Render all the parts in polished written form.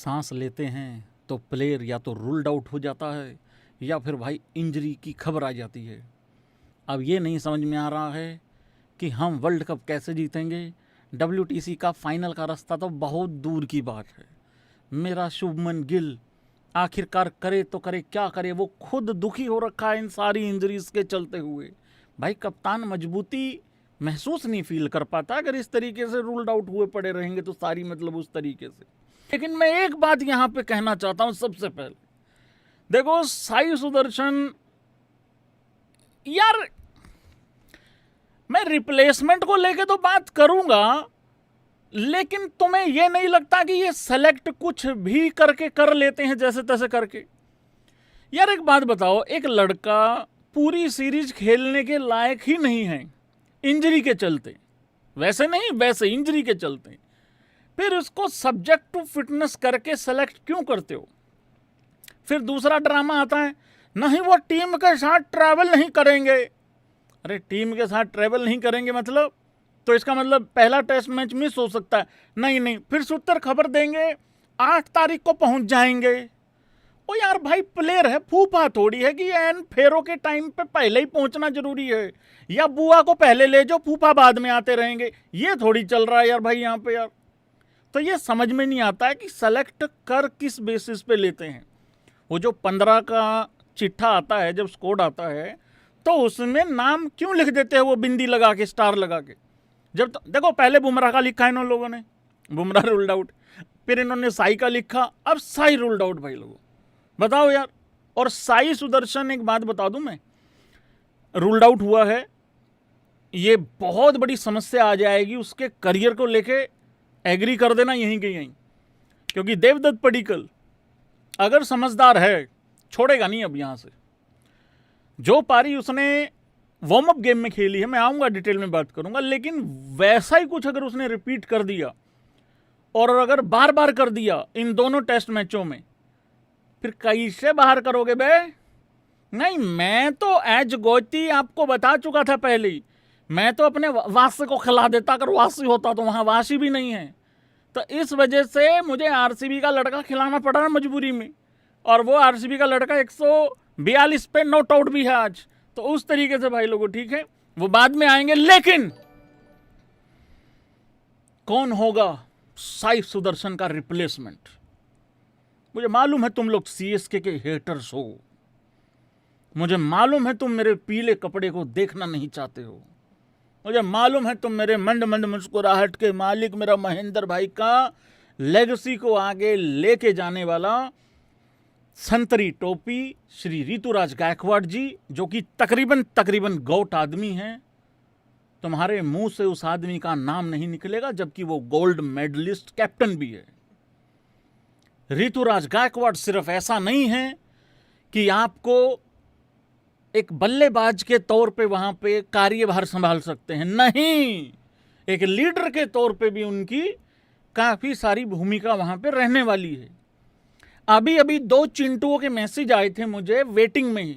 सांस लेते हैं तो प्लेयर या तो रूल्ड आउट हो जाता है या फिर भाई इंजरी की खबर आ जाती है। अब ये नहीं समझ में आ रहा है कि हम वर्ल्ड कप कैसे जीतेंगे। WTC का फाइनल का रास्ता तो बहुत दूर की बात है। मेरा शुभमन गिल आखिरकार करे तो करे क्या करे, वो खुद दुखी हो रखा है इन सारी इंजरीज के चलते हुए। भाई कप्तान मजबूती महसूस नहीं फील कर पाता अगर इस तरीके से रूल्ड आउट हुए पड़े रहेंगे तो सारी मतलब उस तरीके से। लेकिन मैं एक बात यहां पे कहना चाहता हूं सबसे पहले, देखो साई सुदर्शन यार, मैं रिप्लेसमेंट को लेके तो बात करूंगा, लेकिन तुम्हें यह नहीं लगता कि ये सेलेक्ट कुछ भी करके कर लेते हैं जैसे तैसे करके? यार एक बात बताओ, एक लड़का पूरी सीरीज खेलने के लायक ही नहीं है इंजरी के चलते, वैसे नहीं वैसे इंजरी के चलते, फिर उसको सब्जेक्ट टू फिटनेस करके सेलेक्ट क्यों करते हो? फिर दूसरा ड्रामा आता है, नहीं वो टीम के साथ ट्रैवल नहीं करेंगे। अरे टीम के साथ ट्रैवल नहीं करेंगे मतलब, तो इसका मतलब पहला टेस्ट मैच मिस हो सकता है। नहीं नहीं, फिर सूत्र खबर देंगे 8 तारीख को पहुंच जाएंगे। ओ यार भाई, प्लेयर है, फूफा थोड़ी है कि एन फेरो के टाइम पे पहले ही पहुंचना जरूरी है, या बुआ को पहले ले जाओ फूफा बाद में आते रहेंगे। ये थोड़ी चल रहा है यार भाई यहाँ पे यार। तो ये समझ में नहीं आता है कि सेलेक्ट कर किस बेसिस पे लेते हैं। वो जो 15 का चिट्ठा आता है, जब स्कोर आता है तो उसमें नाम क्यों लिख देते हैं वो बिंदी लगा के, स्टार लगा के? जब तो देखो पहले बुमराह का लिखा है इन लोगों ने, बुमराह रूल्ड आउट, फिर इन्होंने साई का लिखा, अब साई रूल्ड आउट। भाई लोगों बताओ यार। और साई सुदर्शन, एक बात बता दूं मैं, रूल्ड आउट हुआ है, ये बहुत बड़ी समस्या आ जाएगी उसके करियर को लेके, एग्री कर देना यहीं के यहीं। क्योंकि देवदत्त पडिक्कल अगर समझदार है छोड़ेगा नहीं अब यहां से। जो पारी उसने वार्म अप गेम में खेली है, मैं आऊंगा डिटेल में बात करूंगा, लेकिन वैसा ही कुछ अगर उसने रिपीट कर दिया और अगर बार बार कर दिया इन दोनों टेस्ट मैचों में, फिर कैसे बाहर करोगे बे? नहीं, मैं तो एज गोती आपको बता चुका था पहले ही, मैं तो अपने वासी को खिला देता अगर वासी होता, तो वहां वासी भी नहीं है। तो इस वजह से मुझे आरसीबी का लड़का खिलाना पड़ा मजबूरी में, और वो आरसीबी का लड़का 142 पे नॉट आउट भी है आज। तो उस तरीके से भाई लोगों, ठीक है वो बाद में आएंगे, लेकिन कौन होगा साई सुदर्शन का रिप्लेसमेंट? मुझे मालूम है तुम लोग सीएसके के हेटर्स हो, मुझे मालूम है तुम मेरे पीले कपड़े को देखना नहीं चाहते हो, मुझे मालूम है तुम मेरे मंद मंद मुस्कुराहट के मालिक मेरा महेंद्र भाई का लेगेसी को आगे लेके जाने वाला संतरी टोपी श्री ऋतुराज गायकवाड़ जी, जो कि तकरीबन गौट आदमी हैं। तुम्हारे मुंह से उस आदमी का नाम नहीं निकलेगा, जबकि वो गोल्ड मेडलिस्ट कैप्टन भी है। ऋतुराज गायकवाड़ सिर्फ ऐसा नहीं है कि आपको एक बल्लेबाज के तौर पे वहां पे कार्यभार संभाल सकते हैं, नहीं, एक लीडर के तौर पे भी उनकी काफी सारी भूमिका वहां पे रहने वाली है। अभी अभी 2 चिंटुओं के मैसेज आए थे मुझे वेटिंग में ही,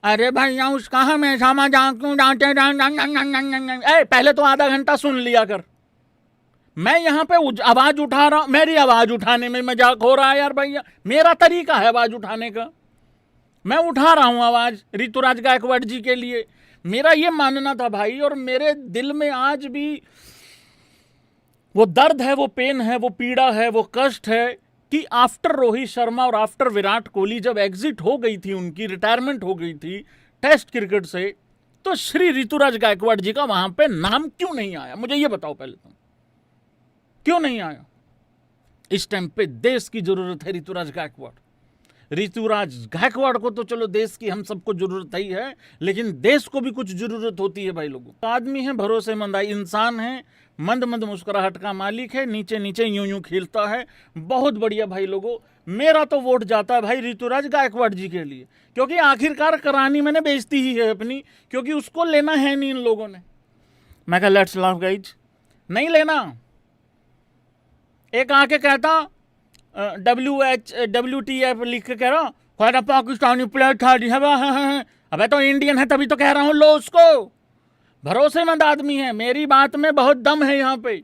अरे भाई उस कहा मैं सामा जा क्यों डांटे, पहले तो आधा घंटा सुन लिया कर। मैं यहाँ पे आवाज उठा रहा हूं, मेरी आवाज उठाने में मजाक हो रहा है यार भैया, मेरा तरीका है आवाज उठाने का, मैं उठा रहा हूं आवाज ऋतुराज गायकवाड़ जी के लिए। मेरा ये मानना था भाई, और मेरे दिल में आज भी वो दर्द है, वो पेन है, वो पीड़ा है, वो कष्ट है कि आफ्टर रोहित शर्मा और आफ्टर विराट कोहली जब एग्जिट हो गई थी, उनकी रिटायरमेंट हो गई थी टेस्ट क्रिकेट से, तो श्री ऋतुराज गायकवाड़ जी का वहां पे नाम क्यों नहीं आया? मुझे ये बताओ पहले तुम, क्यों नहीं आया? इस टाइम पे देश की जरूरत है ऋतुराज गायकवाड़। ऋतुराज गायकवाड़ को तो चलो देश की हम सबको जरूरत ही है, लेकिन देश को भी कुछ जरूरत होती है भाई लोगों। आदमी है, भरोसेमंद इंसान है, मंद मंद मुस्कुराहट का मालिक है, नीचे नीचे यूं यूं खेलता है, बहुत बढ़िया भाई लोगों। मेरा तो वोट जाता है भाई ऋतुराज गायकवाड़ जी के लिए, क्योंकि आखिरकार करानी मैंने बेइज्जती ही है अपनी, क्योंकि उसको लेना है नहीं इन लोगों ने। मैं कहा लेट्स लाफ गाइज, नहीं लेना। एक आके कहता WTF लिख के कह रहा हूँ, पाकिस्तानी प्लेयर था, अबे तो इंडियन है तभी तो कह रहा हूँ, लो उसको, भरोसेमंद आदमी है, मेरी बात में बहुत दम है यहाँ पे।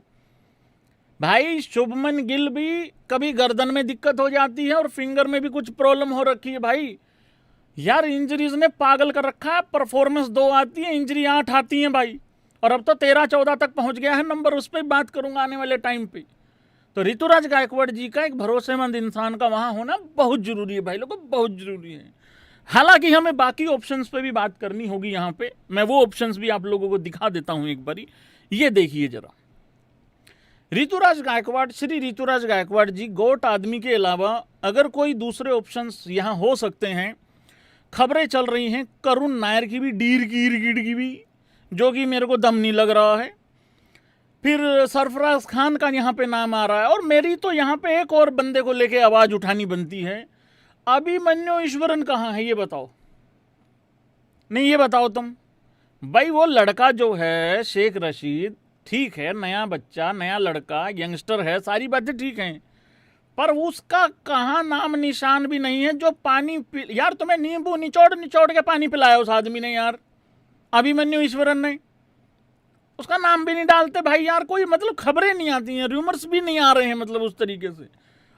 भाई शुभमन गिल भी कभी गर्दन में दिक्कत हो जाती है और फिंगर में भी कुछ प्रॉब्लम हो रखी है भाई। यार इंजरीज ने पागल कर रखा है। परफॉर्मेंस 2 आती है, इंजरी 8 आती है भाई। और अब तो 13-14 तक पहुंच गया है नंबर, उस पर बात करूंगा आने वाले टाइम पे। तो ऋतुराज गायकवाड़ जी का एक भरोसेमंद इंसान का वहां होना बहुत जरूरी है भाई लोगों, बहुत जरूरी है। हालांकि हमें बाकी ऑप्शंस पे भी बात करनी होगी। यहाँ पे मैं वो ऑप्शंस भी आप लोगों को दिखा देता हूं एक बारी। ये देखिए जरा, ऋतुराज गायकवाड़, श्री ऋतुराज गायकवाड़ जी गोट आदमी के अलावा अगर कोई दूसरे ऑप्शंस यहाँ हो सकते हैं, खबरें चल रही हैं करुण नायर की भी, डीर की गिरगिट की भी, जो कि मेरे को दम नहीं लग रहा है। फिर सरफराज खान का यहाँ पे नाम आ रहा है। और मेरी तो यहाँ पे एक और बंदे को लेके आवाज उठानी बनती है। अभिमन्यु ईश्वरन कहाँ है ये बताओ, नहीं ये बताओ तुम भाई। वो लड़का जो है शेख रशीद, ठीक है, नया बच्चा, नया लड़का, यंगस्टर है, सारी बातें ठीक हैं, पर उसका कहाँ नाम निशान भी नहीं है। जो पानी यार तुम्हें नींबू निचोड़ निचोड़ के पानी पिलाया उस आदमी ने यार, अभिमन्यु ईश्वरन ने, उसका नाम भी नहीं डालते भाई यार। कोई मतलब खबरें नहीं आती हैं, रूमर्स भी नहीं आ रहे हैं मतलब उस तरीके से।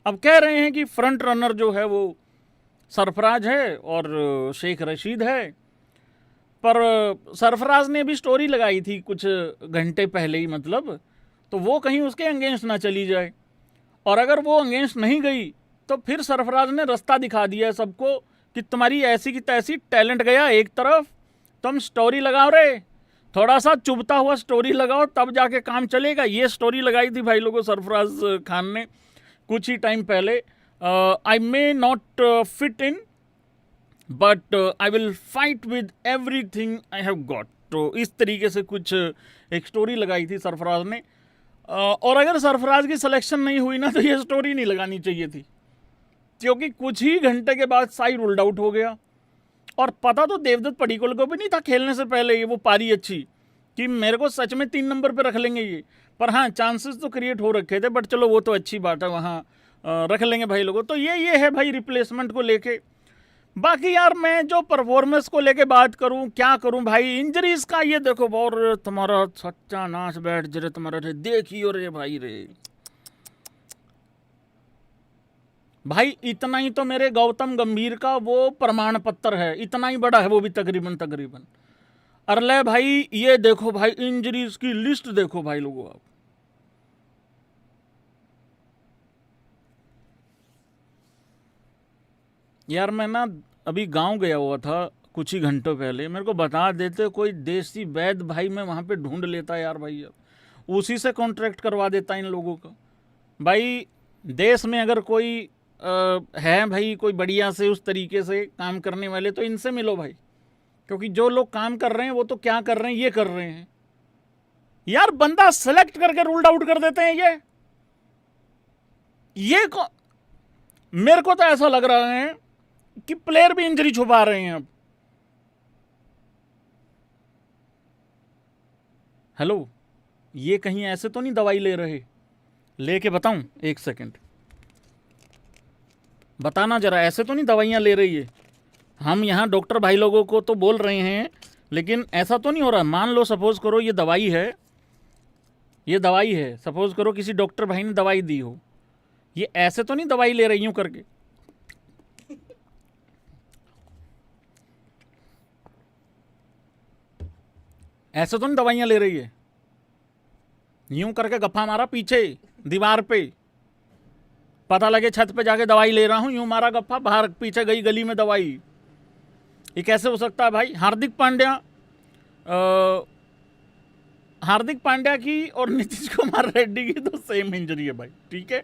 अब कह रहे हैं कि फ्रंट रनर जो है वो सरफराज है और शेख रशीद है। पर सरफराज ने भी स्टोरी लगाई थी कुछ घंटे पहले ही, मतलब तो वो कहीं उसके अगेंस्ट ना चली जाए। और अगर वो अगेंस्ट नहीं गई तो फिर सरफराज ने रास्ता दिखा दिया है सबको कि तुम्हारी ऐसी की तैसी टैलेंट गया एक तरफ, तुम स्टोरी लगाओ रे, थोड़ा सा चुभता हुआ स्टोरी लगाओ तब जाके काम चलेगा। ये स्टोरी लगाई थी भाई लोगों सरफराज खान ने कुछ ही टाइम पहले। I may not fit in but I will fight with everything I have got. तो इस तरीके से कुछ एक स्टोरी लगाई थी सरफराज ने। और अगर सरफराज की सिलेक्शन नहीं हुई ना तो ये स्टोरी नहीं लगानी चाहिए थी, क्योंकि कुछ ही घंटे के बाद साई रूल्ड आउट हो गया। और पता तो देवदत्त पडिक्कल को भी नहीं था खेलने से पहले ये वो पारी अच्छी कि मेरे को सच में 3 नंबर पे रख लेंगे ये। पर हाँ चांसेस तो क्रिएट हो रखे थे, बट चलो वो तो अच्छी बात है, वहाँ रख लेंगे भाई लोगों। तो ये है भाई रिप्लेसमेंट को लेके। बाकी यार मैं जो परफॉर्मेंस को लेके बात करूं, क्या करूं भाई, इंजरीज का ये देखो, और तुम्हारा सच्चा नाच बैठ जरे तुम्हारा रे, देखियो रे भाई रे भाई। इतना ही तो मेरे गौतम गंभीर का वो प्रमाण पत्र है, इतना ही बड़ा है वो भी तकरीबन। अरले भाई ये देखो भाई, इंजरीज की लिस्ट देखो भाई लोगों आप। यार मैं ना अभी गांव गया हुआ था कुछ ही घंटों पहले, मेरे को बता देते कोई देसी वैद्य भाई, मैं वहाँ पे ढूंढ लेता यार भाई, यार उसी से कॉन्ट्रैक्ट करवा देता इन लोगों का भाई। देश में अगर कोई है भाई कोई बढ़िया से उस तरीके से काम करने वाले तो इनसे मिलो भाई, क्योंकि जो लोग काम कर रहे हैं वो तो क्या कर रहे हैं, ये कर रहे हैं यार। बंदा सेलेक्ट करके रूल्ड आउट कर देते हैं ये मेरे को तो ऐसा लग रहा है कि प्लेयर भी इंजरी छुपा रहे हैं अब। हेलो, ये कहीं ऐसे तो नहीं दवाई ले रहे? लेके बताऊं, एक सेकंड बताना जरा, ऐसे तो नहीं दवाइयां ले रही है? हम यहाँ डॉक्टर भाई लोगों को तो बोल रहे हैं, लेकिन ऐसा तो नहीं हो रहा? मान लो सपोज करो ये दवाई है, ये दवाई है, सपोज करो किसी डॉक्टर भाई ने दवाई दी हो, ये ऐसे तो नहीं दवाई ले रही हूं करके? ऐसे तो नहीं दवाइयां ले रही है? यूं करके गप्पा मारा पीछे दीवार पे, पता लगे छत पे जाके दवाई ले रहा हूं, यूं मारा गप्पा, बाहर पीछे गई गली में दवाई। ये कैसे हो सकता है भाई? हार्दिक पांड्या की और नीतीश कुमार रेड्डी की तो सेम इंजरी है भाई, ठीक है।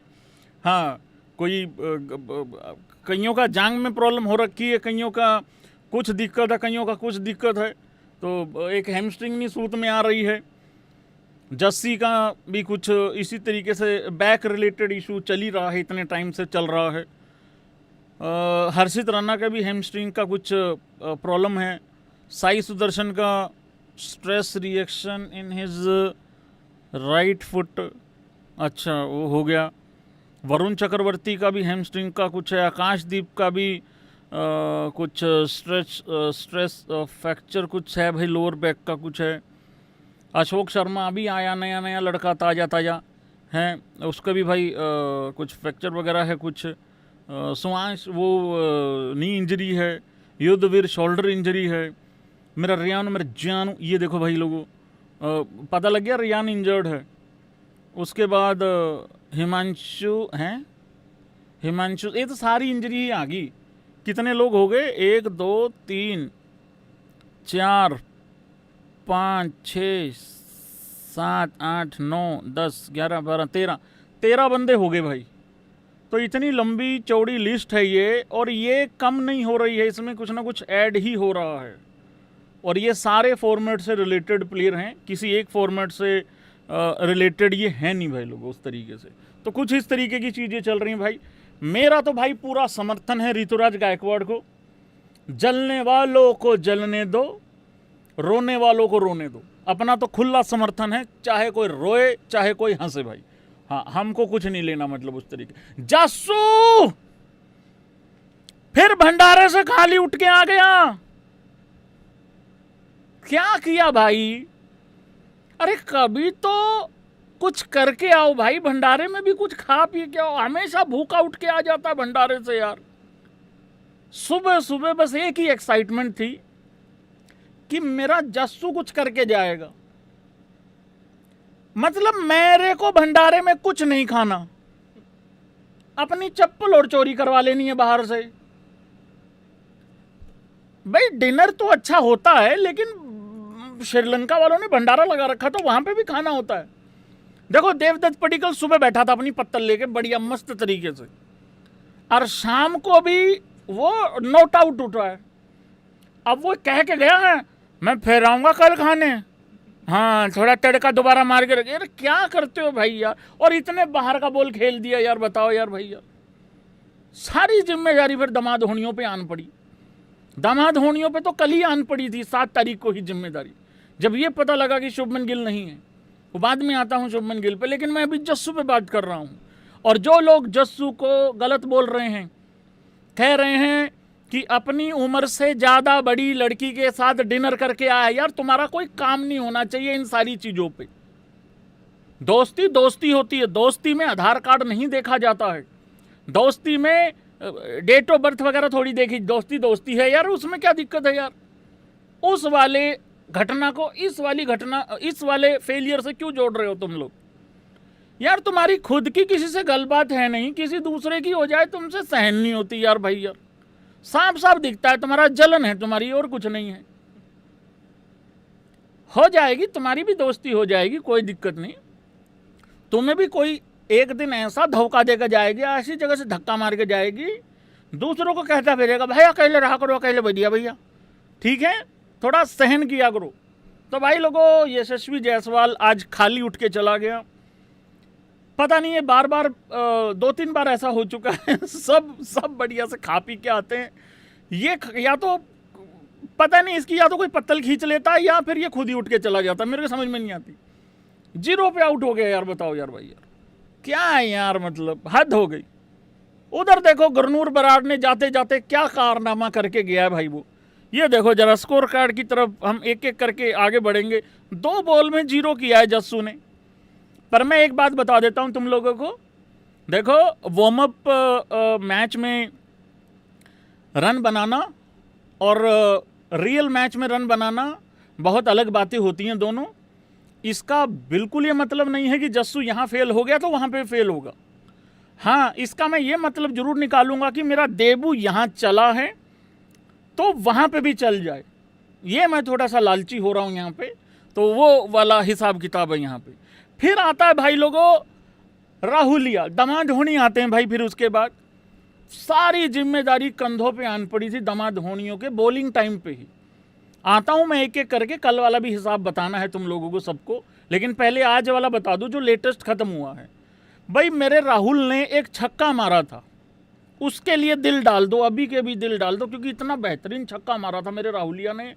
हाँ, कोई कईयों का जांग में प्रॉब्लम हो रखी है, कईयों का कुछ दिक्कत है, कईयों का कुछ दिक्कत है। तो एक हैमस्ट्रिंग नहीं सूत में आ रही है। जस्सी का भी कुछ इसी तरीके से बैक रिलेटेड इशू चल ही रहा है, इतने टाइम से चल रहा है। हर्षित राणा का भी हैमस्ट्रिंग का कुछ प्रॉब्लम है। साई सुदर्शन का stress reaction in his right foot, अच्छा वो हो गया। वरुण चक्रवर्ती का भी हैमस्ट्रिंग का कुछ है। आकाशदीप का भी कुछ स्ट्रेस फ्रैक्चर कुछ है भाई, लोअर बैक का कुछ है। अशोक शर्मा अभी आया, नया नया लड़का, ताज़ा ताज़ा हैं, उसका भी भाई कुछ फ्रैक्चर वगैरह है, कुछ श्वास वो नी इंजरी है, युद्धवीर शोल्डर इंजरी है, मेरा रियान, मेरा जानू, ये देखो भाई लोगों, पता लग गया रियान इंजर्ड है। उसके बाद हिमांशु हैं, हिमांशु, ये तो सारी इंजरी ही आ गई। कितने लोग हो गए? 1 2 3 4 5 6 7 8 9 10 11 12 13 बंदे हो गए भाई। तो इतनी लंबी चौड़ी लिस्ट है ये, और ये कम नहीं हो रही है, इसमें कुछ ना कुछ ऐड ही हो रहा है। और ये सारे फॉर्मेट से रिलेटेड प्लेयर हैं, किसी एक फॉर्मेट से रिलेटेड ये है नहीं भाई लोग उस तरीके से। तो कुछ इस तरीके की चीज़ें चल रही हैं भाई। मेरा तो भाई पूरा समर्थन है ऋतुराज गायकवाड़ को। जलने वालों को जलने दो, रोने वालों को रोने दो, अपना तो खुला समर्थन है, चाहे कोई रोए चाहे कोई हंसे भाई। हाँ, हमको कुछ नहीं लेना मतलब उस तरीके। जासू फिर भंडारे से खाली उठ के आ गया, क्या किया भाई? अरे कभी तो कुछ करके आओ भाई, भंडारे में भी कुछ खा पी के आओ। हमेशा भूखा उठ के आ जाता है भंडारे से यार। सुबह सुबह बस एक ही एक्साइटमेंट थी कि मेरा जस्सू कुछ करके जाएगा। मतलब मेरे को भंडारे में कुछ नहीं खाना, अपनी चप्पल और चोरी करवा लेनी है बाहर से। भाई डिनर तो अच्छा होता है, लेकिन श्रीलंका वालों ने भंडारा लगा रखा तो वहां पे भी खाना होता है। देखो देवदत्त पडिक्कल सुबह बैठा था अपनी पत्तल लेके बढ़िया मस्त तरीके से, और शाम को भी वो नोट आउट उठ रहा है। अब वो कह के गया है मैं फिर आऊंगा कल खाने, हाँ थोड़ा तड़का दोबारा मार के रखे। यार क्या करते हो भाई यार, और इतने बाहर का बॉल खेल दिया यार, बताओ यार भाई यार। सारी जिम्मेदारी फिर दामाद होनियों पे आन पड़ी। दामाद होनियों पे तो कल ही आन पड़ी थी, 7 तारीख को ही जिम्मेदारी, जब ये पता लगा कि शुभमन गिल नहीं है। वो बाद में आता हूँ शुभमन गिल पे, लेकिन मैं अभी जस्सू पे बात कर रहा हूँ। और जो लोग जस्सू को गलत बोल रहे हैं, कह रहे हैं कि अपनी उम्र से ज़्यादा बड़ी लड़की के साथ डिनर करके आया, यार तुम्हारा कोई काम नहीं होना चाहिए इन सारी चीज़ों पे। दोस्ती दोस्ती होती है, दोस्ती में आधार कार्ड नहीं देखा जाता है, दोस्ती में डेट ऑफ बर्थ वगैरह थोड़ी देखी। दोस्ती दोस्ती है यार, उसमें क्या दिक्कत है यार। उस वाले घटना को इस वाले फेलियर से क्यों जोड़ रहे हो तुम लोग यार? तुम्हारी खुद की किसी से गलबात है नहीं, किसी दूसरे की हो जाए तुमसे सहन नहीं होती यार भाई यार। साफ साफ दिखता है तुम्हारा जलन है तुम्हारी, और कुछ नहीं है। हो जाएगी तुम्हारी भी दोस्ती, हो जाएगी, कोई दिक्कत नहीं। तुम्हें भी कोई एक दिन ऐसा धोखा देकर जाएगी, ऐसी जगह से धक्का मार के जाएगी, दूसरों को कहता फिरेगा भाई अकेले रहा करो, अकेले बढ़िया भैया, ठीक है, थोड़ा सहन किया करो। तो भाई लोगों, यशस्वी जायसवाल आज खाली उठ के चला गया। पता नहीं है, बार बार 2-3 बार ऐसा हो चुका है। सब बढ़िया से खा पी के आते हैं, ये या तो पता नहीं इसकी, या तो कोई पत्तल खींच लेता है या फिर ये खुद ही उठ के चला जाता है, मेरे को समझ में नहीं आती। 0 पे आउट हो गया यार, बताओ यार भाई यार, क्या है यार, मतलब हद हो गई। उधर देखो गुरनूर बराड़ ने जाते जाते क्या कारनामा करके गया है भाई। वो ये देखो जरा स्कोर कार्ड की तरफ हम एक एक करके आगे बढ़ेंगे। 2 बॉल में 0 किया है जस्सू ने। पर मैं एक बात बता देता हूं तुम लोगों को, देखो वार्म अप मैच में रन बनाना और रियल मैच में रन बनाना बहुत अलग बातें होती हैं दोनों। इसका बिल्कुल ये मतलब नहीं है कि जस्सू यहाँ फेल हो गया तो वहाँ पे फेल होगा। हाँ, इसका मैं ये मतलब जरूर निकालूंगा कि मेरा देबू यहाँ चला है तो वहाँ पे भी चल जाए। ये मैं थोड़ा सा लालची हो रहा हूँ यहाँ पे, तो वो वाला हिसाब किताब है यहाँ पे। फिर आता है भाई लोगों राहुलिया, दामाद धोनी आते हैं भाई। फिर उसके बाद सारी जिम्मेदारी कंधों पे आन पड़ी थी दामाद धोनियों के बॉलिंग टाइम पे ही। आता हूं मैं एक एक करके, कल वाला भी हिसाब बताना है तुम लोगों को सबको, लेकिन पहले आज वाला बता दूं जो लेटेस्ट खत्म हुआ है। भाई मेरे राहुल ने एक छक्का मारा था, उसके लिए दिल डाल दो, अभी के भी दिल डाल दो, क्योंकि इतना बेहतरीन छक्का मारा था मेरे राहुलिया ने,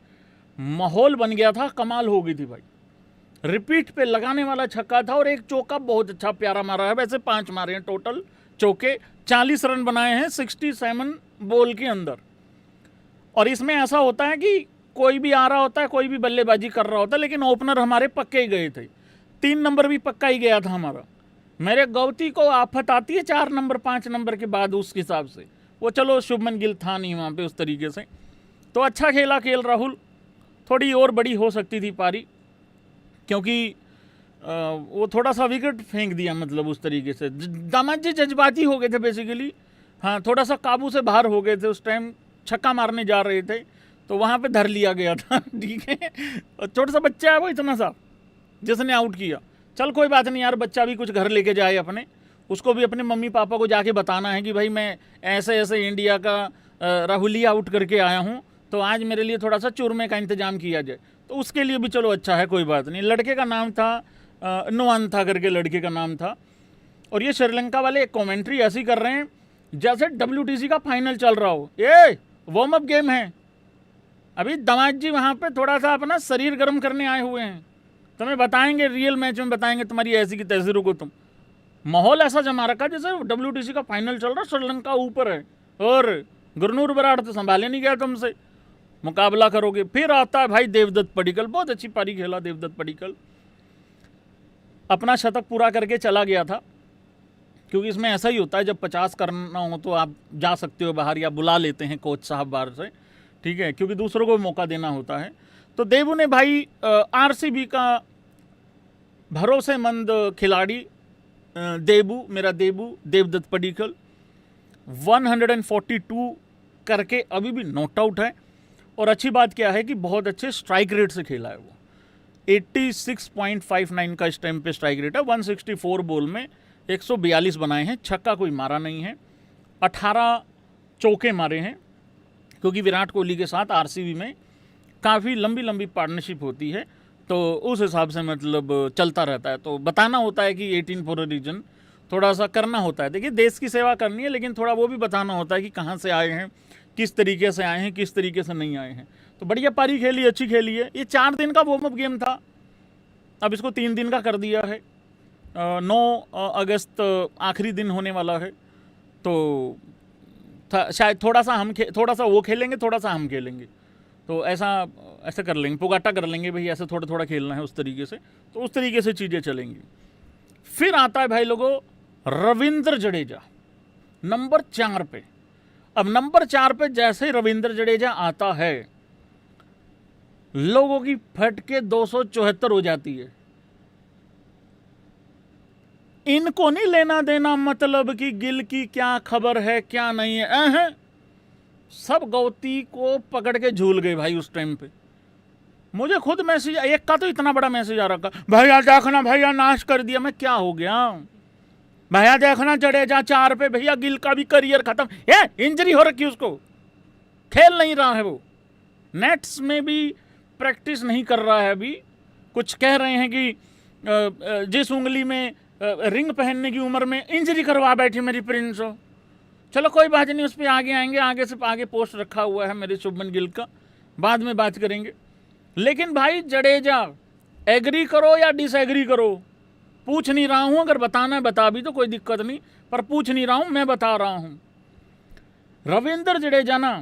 माहौल बन गया था, कमाल हो गई थी भाई। रिपीट पे लगाने वाला छक्का था, और एक चौका बहुत अच्छा प्यारा मारा है। वैसे 5 मारे हैं टोटल चौके, 40 रन बनाए हैं 67 बॉल के अंदर। और इसमें ऐसा होता है कि कोई भी आ रहा होता है, कोई भी बल्लेबाजी कर रहा होता है, लेकिन ओपनर हमारे पक्के ही गए थे। 3 नंबर भी पक्का ही गया था हमारा। मेरे गौती को आफत आती है 4 नंबर 5 नंबर के बाद उस हिसाब से। वो चलो शुभमन गिल था नहीं वहाँ पे उस तरीके से, तो अच्छा खेला राहुल। थोड़ी और बड़ी हो सकती थी पारी, क्योंकि वो थोड़ा सा विकेट फेंक दिया, मतलब उस तरीके से दामाद जी जज्बाती हो गए थे बेसिकली। हाँ, थोड़ा सा काबू से बाहर हो गए थे उस टाइम, छक्का मारने जा रहे थे तो वहाँ पे धर लिया गया था। ठीक है, छोटा सा बच्चा है वो इतना सा जिसने आउट किया। चल कोई बात नहीं यार, बच्चा भी कुछ घर लेके जाए अपने, उसको भी अपने मम्मी पापा को जाके बताना है कि भाई मैं ऐसे ऐसे इंडिया का राहुल आउट करके आया हूँ, तो आज मेरे लिए थोड़ा सा चूरमे का इंतजाम किया जाए, तो उसके लिए भी चलो अच्छा है, कोई बात नहीं। लड़के का नाम था नुआन था करके लड़के का नाम था। और ये श्रीलंका वाले एक कमेंट्री ऐसी कर रहे हैं जैसे WTC का फाइनल चल रहा हो। ये वार्म अप गेम है, अभी दामाद जी वहाँ पे थोड़ा सा अपना शरीर गर्म करने आए हुए हैं, तुम्हें बताएंगे रियल मैच में, बताएंगे तुम्हारी ऐसी की तैसी को। तुम माहौल ऐसा जमा रखा जैसे WTC का फाइनल चल रहा, श्रीलंका ऊपर है और गुरनूर बराड़ तो संभाले नहीं गया तुमसे, मुकाबला करोगे। फिर आता है भाई देवदत्त पडिक्कल, बहुत अच्छी पारी खेला देवदत्त पडिक्कल, अपना शतक पूरा करके चला गया था। क्योंकि इसमें ऐसा ही होता है, जब 50 करना हो तो आप जा सकते हो बाहर, या बुला लेते हैं कोच साहब बाहर से, ठीक है, क्योंकि दूसरों को मौका देना होता है। तो देबू ने भाई RCB का भरोसेमंद खिलाड़ी देबू, मेरा देबू देवदत्त पडिक्कल 142 करके अभी भी नॉट आउट है। और अच्छी बात क्या है कि बहुत अच्छे स्ट्राइक रेट से खेला है वो, 86.59 का इस टाइम पे स्ट्राइक रेट है। 164 बॉल में 142 बनाए हैं, छक्का कोई मारा नहीं है, 18 चौके मारे हैं, क्योंकि विराट कोहली के साथ RCB में काफ़ी लंबी लंबी पार्टनरशिप होती है, तो उस हिसाब से मतलब चलता रहता है। तो बताना होता है कि 18 फॉर अ रीजन, थोड़ा सा करना होता है। देखिए देश की सेवा करनी है, लेकिन थोड़ा वो भी बताना होता है कि कहाँ से आए हैं, किस तरीके से आए हैं, किस तरीके से नहीं आए हैं। तो बढ़िया पारी खेली, अच्छी खेली है। ये 4 दिन का वार्म अप गेम था, अब इसको 3 दिन का कर दिया है। 9 अगस्त आखिरी दिन होने वाला है, तो शायद थोड़ा सा वो खेलेंगे, थोड़ा सा हम खेलेंगे, तो ऐसा कर लेंगे, पुगाटा कर लेंगे भाई, ऐसे थोड़ा थोड़ा खेलना है उस तरीके से, तो उस तरीके से चीज़ें चलेंगी। फिर आता है भाई लोगों रविंद्र जडेजा नंबर 4 पे। अब नंबर 4 पे जैसे रविंद्र जडेजा आता है, लोगों की फट के 274 हो जाती है। इनको नहीं लेना देना मतलब कि गिल की क्या खबर है क्या नहीं है, सब गौती को पकड़ के झूल गए भाई उस टाइम पे। मुझे खुद मैसेज, एक का तो इतना बड़ा मैसेज आ रखा, भैया देखना, भैया नाश कर दिया। मैं क्या हो गया भैया, देखना जडेजा 4 पे, भैया गिल का भी करियर खत्म। ये इंजरी हो रखी उसको, खेल नहीं रहा है वो, नेट्स में भी प्रैक्टिस नहीं कर रहा है अभी। कुछ कह रहे हैं कि जिस उंगली में रिंग पहनने की उम्र में इंजरी करवा बैठी मेरी प्रिंस हो। चलो कोई बात नहीं, उस पर आगे आएंगे, आगे से आगे पोस्ट रखा हुआ है मेरे शुभमन गिल का, बाद में बात करेंगे। लेकिन भाई जडेजा, एग्री करो या डिसएग्री करो, पूछ नहीं रहा हूं, अगर बताना है बता भी तो कोई दिक्कत नहीं, पर पूछ नहीं रहा हूं, मैं बता रहा हूं। रविंद्र जडेजा ना,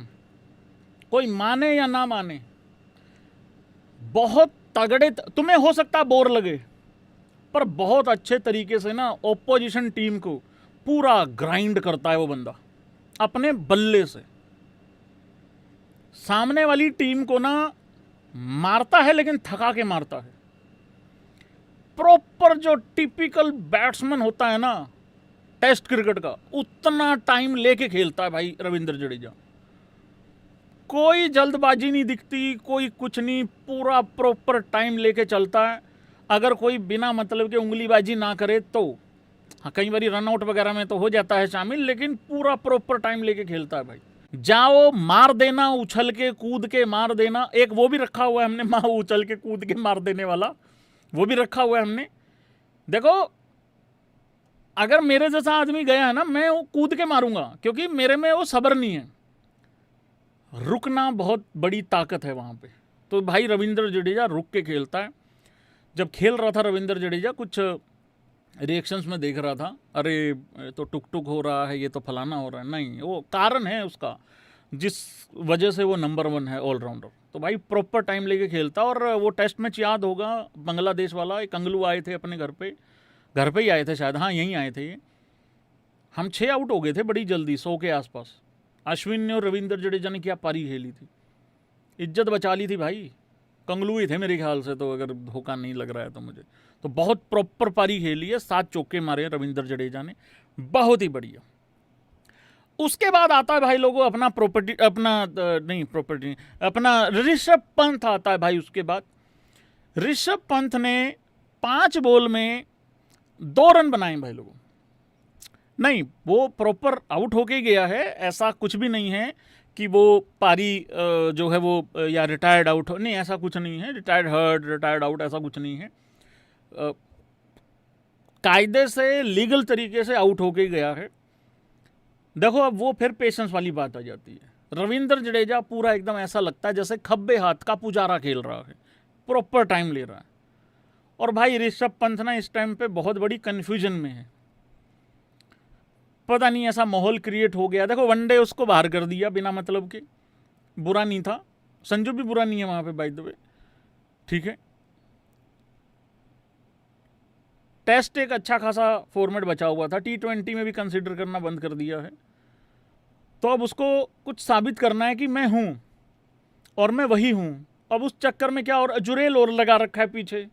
कोई माने या ना माने, बहुत तगड़े, तुम्हें हो सकता बोर लगे, पर बहुत अच्छे तरीके से ना ओपोजिशन टीम को पूरा ग्राइंड करता है वो बंदा अपने बल्ले से। सामने वाली टीम को ना मारता है, लेकिन थका के मारता है। प्रॉपर जो टिपिकल बैट्समैन होता है ना टेस्ट क्रिकेट का, उतना टाइम लेके खेलता है भाई रविंद्र जडेजा। कोई जल्दबाजी नहीं दिखती, कोई कुछ नहीं, पूरा प्रॉपर टाइम लेके चलता है। अगर कोई बिना मतलब के उंगलीबाजी ना करे तो हाँ, कई बार रनआउट वगैरह में तो हो जाता है शामिल, लेकिन पूरा प्रॉपर टाइम लेके खेलता है भाई। जाओ मार देना, उछल के कूद के मार देना, एक वो भी रखा हुआ है हमने, माँ उछल के कूद के मार देने वाला, वो भी रखा हुआ है हमने। देखो अगर मेरे जैसा आदमी गया है ना, मैं वो कूद के मारूंगा, क्योंकि मेरे में वो सब्र नहीं है, रुकना बहुत बड़ी ताकत है वहाँ पे। तो भाई रविंद्र जडेजा रुक के खेलता है। जब खेल रहा था रविंद्र जडेजा, कुछ रिएक्शंस में देख रहा था, अरे तो टुक टुक हो रहा है, ये तो फलाना हो रहा है, नहीं, वो कारण है उसका जिस वजह से वो नंबर 1 है ऑलराउंडर। तो भाई प्रॉपर टाइम लेके खेलता। और वो टेस्ट मैच याद होगा, बांग्लादेश वाला, एक अंगलू आए थे अपने घर पे, घर पे ही आए थे शायद, हाँ यहीं आए थे ये। हम 6 आउट हो गए थे बड़ी जल्दी, 100 के आसपास। अश्विन ने और रविंद्र जडेजा ने क्या पारी खेली थी, इज्जत बचा ली थी भाई। कंगलू ही थे मेरे ख्याल से, तो अगर धोखा नहीं लग रहा है तो मुझे, तो बहुत प्रॉपर पारी खेली है। 7 चौके मारे हैं रविंद्र जडेजा ने, बहुत ही बढ़िया। उसके बाद आता है भाई लोगों अपना प्रॉपर्टी, अपना ऋषभ पंत आता है भाई। उसके बाद ऋषभ पंत ने 5 बॉल में 2 रन बनाए भाई लोगों। नहीं, वो प्रॉपर आउट होके गया है, ऐसा कुछ भी नहीं है कि वो पारी जो है वो या रिटायर्ड आउट हो, नहीं ऐसा कुछ नहीं है। रिटायर्ड हर्ड, रिटायर्ड आउट, ऐसा कुछ नहीं है। कायदे से, लीगल तरीके से आउट होके गया है। देखो अब वो फिर पेशेंस वाली बात आ जाती है। रविंद्र जडेजा पूरा एकदम ऐसा लगता है जैसे खब्बे हाथ का पुजारा खेल रहा है, प्रॉपर टाइम ले रहा है। और भाई ऋषभ पंत ना इस टाइम पे बहुत बड़ी कंफ्यूजन में है, पता नहीं ऐसा माहौल क्रिएट हो गया। देखो वनडे उसको बाहर कर दिया बिना मतलब के, बुरा नहीं था। संजू भी बुरा नहीं है वहां पे बाय द वे, ठीक है। टेस्ट एक अच्छा खासा फॉर्मेट बचा हुआ था, T20 में भी कंसिडर करना बंद कर दिया है। तो अब उसको कुछ साबित करना है कि मैं हूं और मैं वही हूं। अब उस चक्कर में क्या, और जुरेल और लगा रखा है पीछे।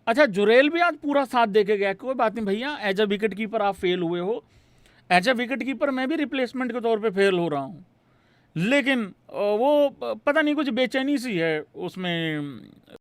अच्छा जुरेल भी आज पूरा साथ दे के गया, कोई बात नहीं भैया, एज अ विकेट कीपर आप फेल हुए हो, एज अ विकेट कीपर मैं भी रिप्लेसमेंट के तौर पे फेल हो रहा हूँ। लेकिन वो पता नहीं कुछ बेचैनी सी है उसमें